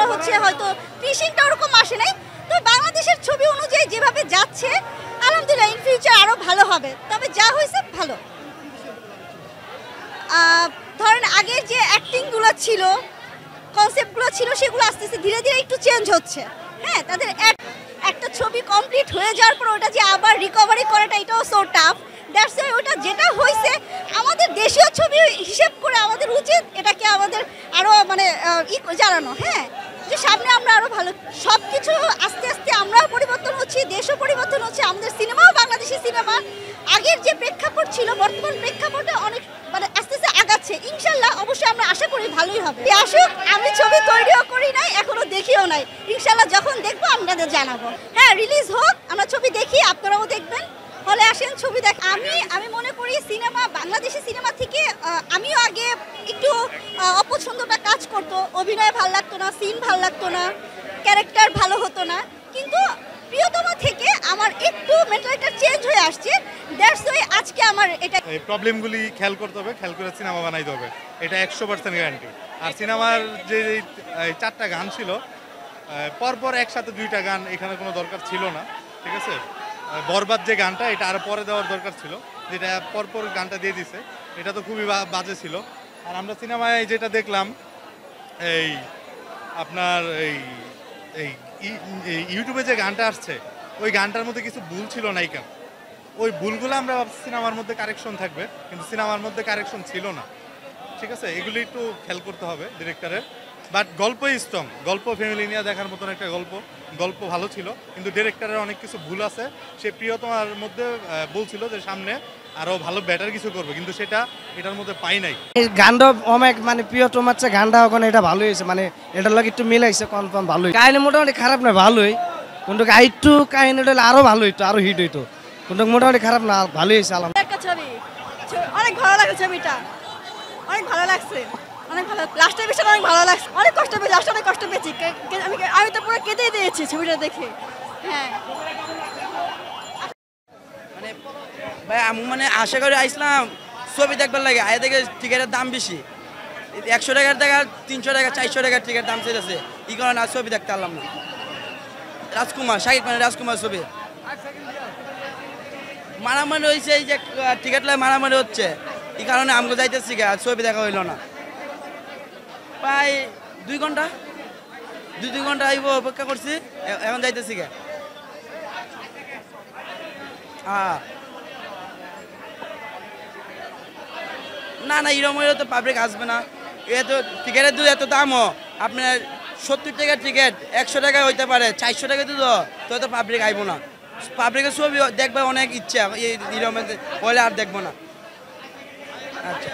তারপরে হচ্ছে হয়তো ফিশিংটা ওরকম আসে নাই। তো বাংলাদেশের ছবি অনুযায়ী যেভাবে যাচ্ছে আলহামদুলিল্লাহ ইন ফিউচার আরও ভালো হবে, তবে যা হয়েছে ভালো। ধরেন আগের যে অ্যাক্টিংগুলো ছিল, কনসেপ্টগুলো ছিল, সেগুলো আস্তে আস্তে ধীরে ধীরে একটু চেঞ্জ হচ্ছে। হ্যাঁ, তাদের একটা ছবি কমপ্লিট হয়ে যাওয়ার পর ওটা যে আবার রিকভারি করাটা এটাও সো টাফ। দ্যাটস ওয়াই ওটা যেটা হয়েছে আমাদের দেশীয় ছবি হিসেব করে আমাদের উচিত এটাকে আমাদের আরও মানে জানানো। হ্যাঁ, যে সামনে আমরা আরও ভালো সব কিছু আস্তে আস্তে আমরাও পরিবর্তন হচ্ছি, দেশও পরিবর্তন হচ্ছে, আমাদের সিনেমাও বাংলাদেশি সিনেমা আগের যে প্রেক্ষাপট ছিল বর্তমান প্রেক্ষাপটে অনেক মানে আস্তে আস্তে আগাচ্ছে। ইনশাল্লাহ অবশ্যই আমরা আশা করি ভালোই হবে। আসুক, আমি ছবি তৈরিও করি নাই, এখনো দেখিও নাই। ইনশাল্লাহ যখন দেখবো আপনাদের জানাবো। হ্যাঁ, রিলিজ হোক, আমরা ছবি দেখি, আপনারাও দেখবেন। হলে আসেন, ছবি দেখ। আমি মনে করি সিনেমা বাংলাদেশি সিনেমা থেকে আমিও আগে একটু অপছন্দটা কাজ করতো, অভিনয় ভালো লাগতো না, সিন ভালো লাগতো না, ক্যারেক্টার ভালো হতো না, কিন্তু প্রিয়তমা থেকে আমার একটু মেন্টালিটি চেঞ্জ হয়ে আসছে। দ্যাটস ওয়াই আজকে আমার এটা এই প্রবলেমগুলি খেয়াল করতে হবে, খেয়াল করে সিনেমা বানাইতে হবে, এটা 100% গ্যারান্টি। আর সিনেমার যে 4টা গান ছিল পরপর একসাথে 2টা গান এখানে কোনো দরকার ছিল না, ঠিক আছে। বরবাদ যে গানটা এটা আরও পরে দেওয়ার দরকার ছিল, যেটা পরপর গানটা দিয়ে দিছে, এটা তো খুবই বাজে ছিল। আর আমরা সিনেমায় যেটা দেখলাম এই আপনার এই ইউটিউবে যে গানটা আসছে ওই গানটার মধ্যে কিছু ভুল ছিল নায়িকা, ওই ভুলগুলো আমরা ভাবছি সিনেমার মধ্যে কারেকশন থাকবে, কিন্তু সিনেমার মধ্যে কারেকশন ছিল না, ঠিক আছে। এগুলি একটু খেয়াল করতে হবে ডিরেক্টরের। বাট গল্পই স্ট্রং, গল্প ফ্যামিলি নিয়ে দেখার মতন একটা গল্প ভালো ছিল, কিন্তু ডিরেক্টরের অনেক কিছু ভুল আছে। সে প্রিয়তমার মধ্যে বলছিল যে সামনে আরো ভালো বেটার কিছু করবে, কিন্তু সেটা এটার মধ্যে পাই নাই। গানটা অনেক মানে প্রিয়তমার চেয়ে গানটা ওখানে এটা ভালো হয়েছে, মানে এটার লাগে একটু মিলাইছে, কনফার্ম ভালোই। কাহিনী মোটামুটি খারাপ না, ভালোই, কিন্তু একটু কাহিনীটা আরো ভালো হইতো, আরো হিট হইতো, কিন্তু মোটামুটি খারাপ না, ভালোই হয়েছে। একটা ছবি অনেক ভালো লাগছে, ছবিটা অনেক ভালো লাগছে, অনেক ভালো। লাস্টের বিষয়টা অনেক ভালো লাগছে, অনেক কষ্ট পেয়েছি, লাস্টে অনেক কষ্ট পেয়েছি। আমি তো পুরো কেঁদেই দিয়েছি ছবিটা দেখে। হ্যাঁ, মানে ভাই আমি মানে আশা করে আসলাম ছবি দেখবার লাগে, আয় দেখে টিকিটের দাম বেশি, 100 টাকার টাকা 300 টাকা 400 টাকার টিকিটের দাম চেয়েছে, এই কারণে আর ছবি দেখতে পারলাম না। রাজকুমার, শাকিব খানের রাজকুমার ছবি মারামারি হয়েছে, এই যে টিকিট লাগে মারামারি হচ্ছে, এই কারণে আমাকে যাইতেছি আর ছবি দেখা হইল না। প্রায় 2 ঘন্টা 2 ঘন্টা আইব অপেক্ষা করছি, এখন যাইতেছি গে। হ্যাঁ, না না এরকম হইলে তো পাবলিক আসবে না। এত টিকিটের এত দামও, আপনার 70 টাকার টিকিট 100 টাকায় হইতে পারে, 400 টাকা দিত তো পাবলিক আইব না। পাবলিকের ছবি দেখবে অনেক ইচ্ছা, এই এরকম হলে আর দেখবো না। আচ্ছা।